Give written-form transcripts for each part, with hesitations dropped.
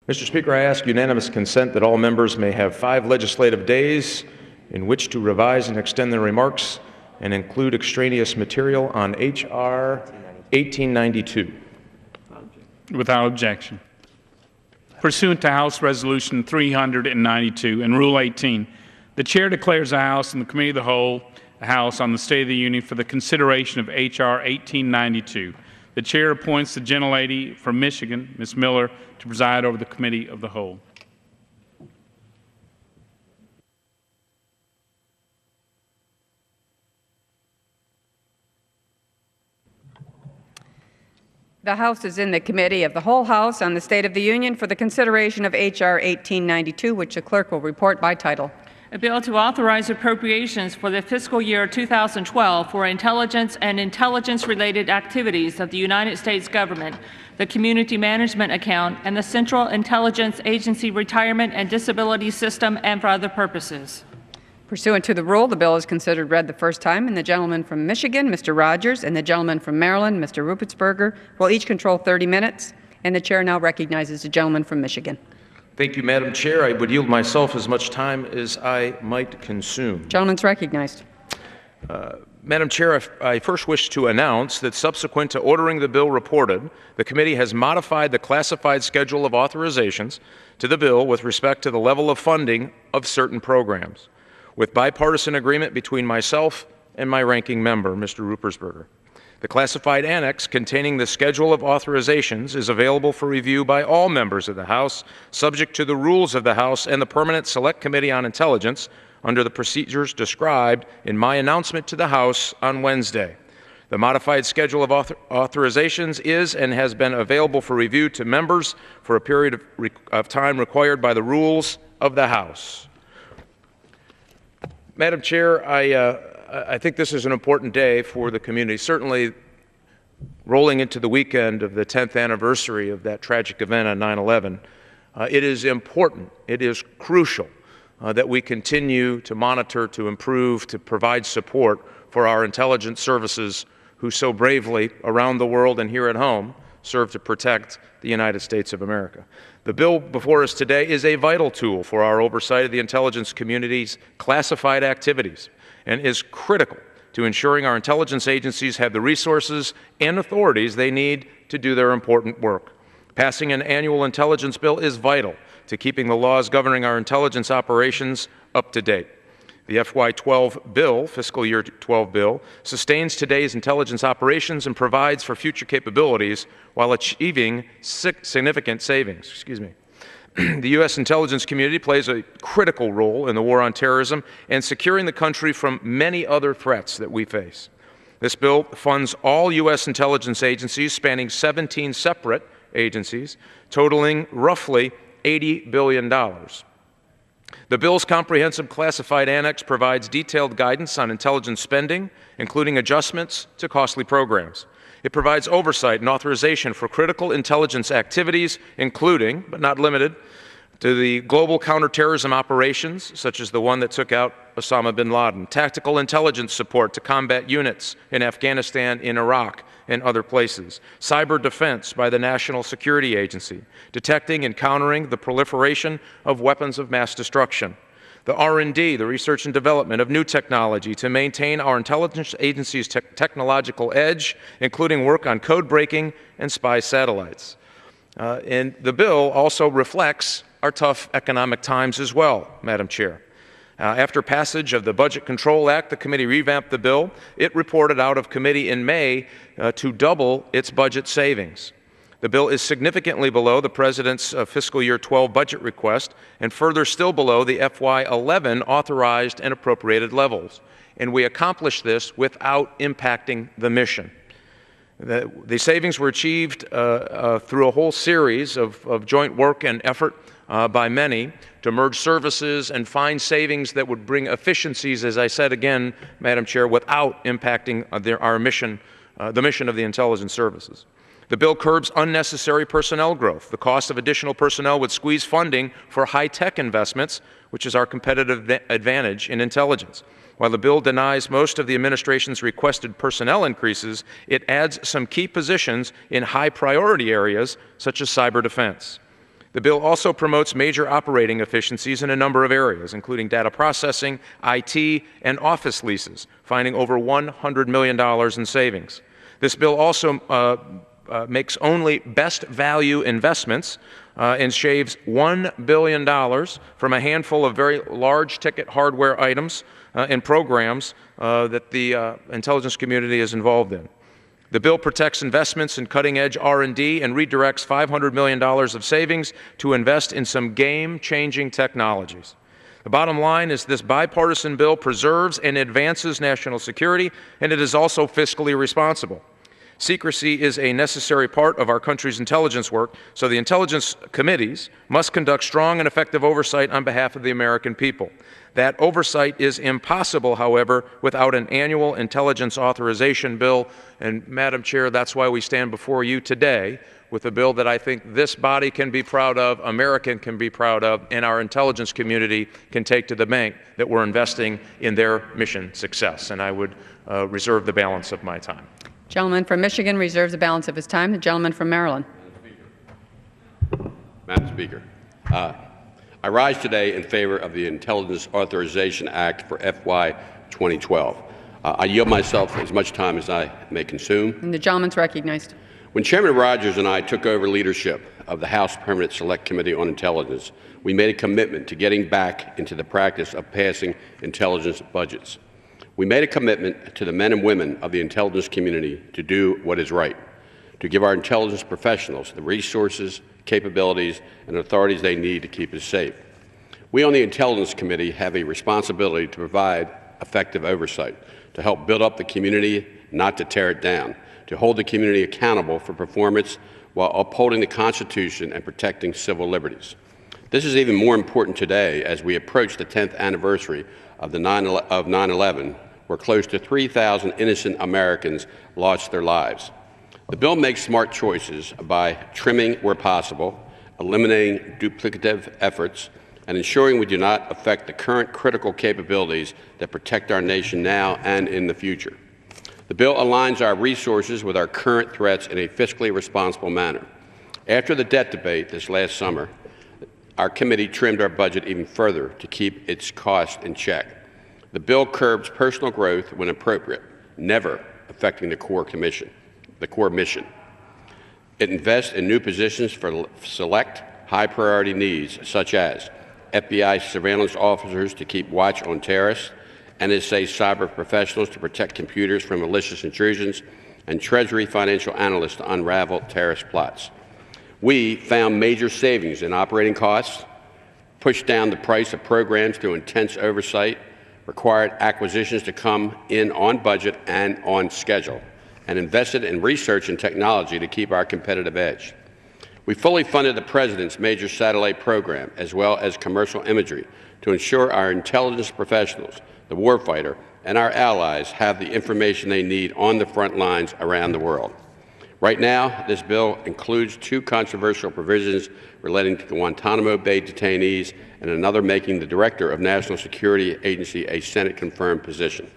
Mr. Speaker, I ask unanimous consent that all members may have 5 legislative days in which to revise and extend their remarks and include extraneous material on H.R. 1892. Without objection. Pursuant to House Resolution 392 and Rule 18, the Chair declares the House and the Committee of the Whole House on the State of the Union for the consideration of H.R. 1892. The Chair appoints the gentlelady from Michigan, Ms. Miller, to preside over the Committee of the Whole. The House is in the Committee of the Whole House on the State of the Union for the consideration of H.R. 1892, which the clerk will report by title. A bill to authorize appropriations for the fiscal year 2012 for intelligence and intelligence-related activities of the United States government, the Community Management Account, and the Central Intelligence Agency Retirement and Disability System, and for other purposes. Pursuant to the rule, the bill is considered read the first time, and the gentleman from Michigan, Mr. Rogers, and the gentleman from Maryland, Mr. Ruppersberger, will each control 30 minutes, and the Chair now recognizes the gentleman from Michigan. Thank you, Madam Chair. I would yield myself as much time as I might consume. Gentleman's recognized. Madam Chair, I first wish to announce that subsequent to ordering the bill reported, the committee has modified the classified schedule of authorizations to the bill with respect to the level of funding of certain programs, with bipartisan agreement between myself and my ranking member, Mr. Ruppersberger. The classified annex containing the schedule of authorizations is available for review by all members of the House, subject to the rules of the House and the Permanent Select Committee on Intelligence under the procedures described in my announcement to the House on Wednesday. The modified schedule of authorizations is and has been available for review to members for a period of time required by the rules of the House. Madam Chair, I think this is an important day for the community. Certainly, rolling into the weekend of the 10th anniversary of that tragic event on 9/11, it is important, it is crucial that we continue to monitor, to improve, to provide support for our intelligence services who so bravely around the world and here at home serve to protect the United States of America. The bill before us today is a vital tool for our oversight of the intelligence community's classified activities and is critical to ensuring our intelligence agencies have the resources and authorities they need to do their important work. Passing an annual intelligence bill is vital to keeping the laws governing our intelligence operations up to date. The FY12 bill, fiscal year 12 bill, sustains today's intelligence operations and provides for future capabilities while achieving significant savings. The U.S. intelligence community plays a critical role in the war on terrorism and securing the country from many other threats that we face. This bill funds all U.S. intelligence agencies spanning 17 separate agencies, totaling roughly $80 billion. The bill's comprehensive classified annex provides detailed guidance on intelligence spending, including adjustments to costly programs. It provides oversight and authorization for critical intelligence activities, including, but not limited, to the global counterterrorism operations, such as the one that took out Osama bin Laden, tactical intelligence support to combat units in Afghanistan, in Iraq, and other places, cyber defense by the National Security Agency, detecting and countering the proliferation of weapons of mass destruction, the R&D, the research and development of new technology to maintain our intelligence agency's technological edge, including work on code breaking and spy satellites. And the bill also reflects our tough economic times as well, Madam Chair. After passage of the Budget Control Act, the committee revamped the bill. It reported out of committee in May to double its budget savings. The bill is significantly below the President's fiscal year 12 budget request and further still below the FY11 authorized and appropriated levels. And we accomplished this without impacting the mission. The savings were achieved through a whole series of joint work and effort by many to merge services and find savings that would bring efficiencies, as I said again, Madam Chair, without impacting our mission, the mission of the intelligence services. The bill curbs unnecessary personnel growth. The cost of additional personnel would squeeze funding for high-tech investments, which is our competitive advantage in intelligence. While the bill denies most of the administration's requested personnel increases, it adds some key positions in high-priority areas, such as cyber defense. The bill also promotes major operating efficiencies in a number of areas, including data processing, IT, and office leases, finding over $100 million in savings. This bill also makes only best value investments and shaves $1 billion from a handful of very large ticket hardware items and programs that the intelligence community is involved in. The bill protects investments in cutting-edge R&D and redirects $500 million of savings to invest in some game-changing technologies. The bottom line is this bipartisan bill preserves and advances national security, and it is also fiscally responsible. Secrecy is a necessary part of our country's intelligence work, so the intelligence committees must conduct strong and effective oversight on behalf of the American people. That oversight is impossible, however, without an annual intelligence authorization bill. And, Madam Chair, that's why we stand before you today with a bill that I think this body can be proud of, America can be proud of, and our intelligence community can take to the bank that we're investing in their mission success. And I would reserve the balance of my time. Gentleman from Michigan reserves the balance of his time. The gentleman from Maryland. Madam Speaker, I rise today in favor of the Intelligence Authorization Act for FY12. I yield myself as much time as I may consume. And the gentleman's recognized. When Chairman Rogers and I took over leadership of the House Permanent Select Committee on Intelligence, we made a commitment to getting back into the practice of passing intelligence budgets. We made a commitment to the men and women of the intelligence community to do what is right, to give our intelligence professionals the resources, capabilities, and authorities they need to keep us safe. We on the Intelligence Committee have a responsibility to provide effective oversight, to help build up the community, not to tear it down, to hold the community accountable for performance while upholding the Constitution and protecting civil liberties. This is even more important today as we approach the 10th anniversary of 9/11, where close to 3,000 innocent Americans lost their lives. The bill makes smart choices by trimming where possible, eliminating duplicative efforts, and ensuring we do not affect the current critical capabilities that protect our nation now and in the future. The bill aligns our resources with our current threats in a fiscally responsible manner. After the debt debate this last summer, our committee trimmed our budget even further to keep its costs in check. The bill curbs personal growth when appropriate, never affecting the core mission. It invests in new positions for select high-priority needs, such as FBI surveillance officers to keep watch on terrorists, NSA cyber professionals to protect computers from malicious intrusions, and Treasury financial analysts to unravel terrorist plots. We found major savings in operating costs, pushed down the price of programs through intense oversight, required acquisitions to come in on budget and on schedule, and invested in research and technology to keep our competitive edge. We fully funded the President's major satellite program, as well as commercial imagery, to ensure our intelligence professionals, the warfighter, and our allies have the information they need on the front lines around the world. Right now, this bill includes two controversial provisions relating to Guantanamo Bay detainees and another making the Director of National Security Agency a Senate-confirmed position.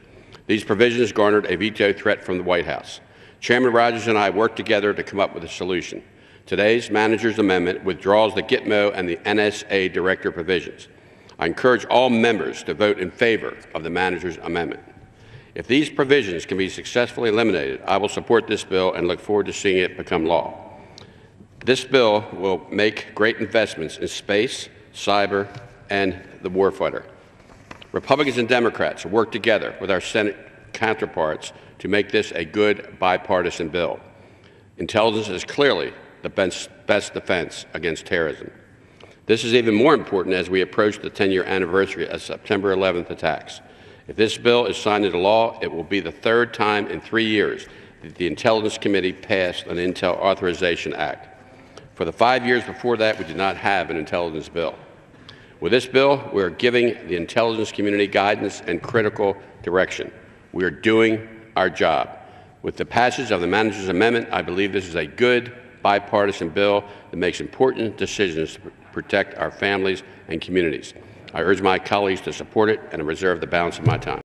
These provisions garnered a veto threat from the White House. Chairman Rogers and I worked together to come up with a solution. Today's manager's amendment withdraws the Gitmo and the NSA director provisions. I encourage all members to vote in favor of the manager's amendment. If these provisions can be successfully eliminated, I will support this bill and look forward to seeing it become law. This bill will make great investments in space, cyber, and the warfighter. Republicans and Democrats work together with our Senate counterparts to make this a good bipartisan bill. Intelligence is clearly the best defense against terrorism. This is even more important as we approach the 10-year anniversary of September 11th attacks. If this bill is signed into law, it will be the third time in 3 years that the Intelligence Committee passed an Intel Authorization Act. For the 5 years before that, we did not have an intelligence bill. With this bill, we are giving the intelligence community guidance and critical direction. We are doing our job. With the passage of the manager's amendment, I believe this is a good bipartisan bill that makes important decisions to protect our families and communities. I urge my colleagues to support it and reserve the balance of my time.